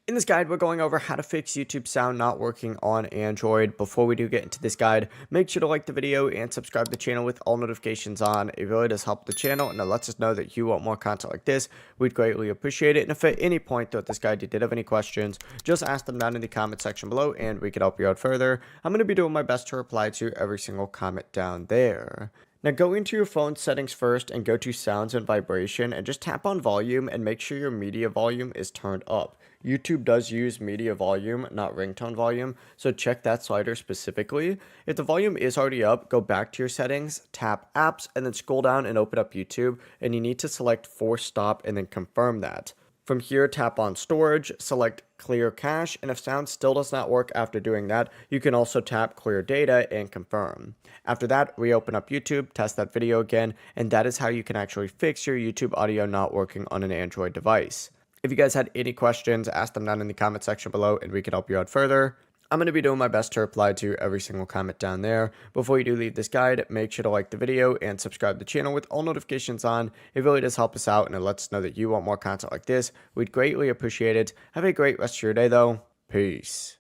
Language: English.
In this guide, we're going over how to fix YouTube sound not working on Android. Before we do get into this guide, make sure to like the video and subscribe to the channel with all notifications on. It really does help the channel and it lets us know that you want more content like this. We'd greatly appreciate it. And if at any point throughout this guide you did have any questions, just ask them down in the comment section below and we could help you out further. I'm going to be doing my best to reply to every single comment down there. Now go into your phone settings first and go to sounds and vibration and just tap on volume and make sure your media volume is turned up. YouTube does use media volume, not ringtone volume, so check that slider specifically. If the volume is already up, go back to your settings, tap apps, and then scroll down and open up YouTube, and you need to select force stop and then confirm that. From here, tap on storage, select clear cache, and if sound still does not work after doing that, you can also tap clear data and confirm. After that, reopen up YouTube, test that video again, and that is how you can actually fix your YouTube audio not working on an Android device. If you guys had any questions, ask them down in the comment section below and we can help you out further. I'm going to be doing my best to reply to every single comment down there. Before you do leave this guide, make sure to like the video and subscribe to the channel with all notifications on. It really does help us out and it lets us know that you want more content like this. We'd greatly appreciate it. Have a great rest of your day though. Peace.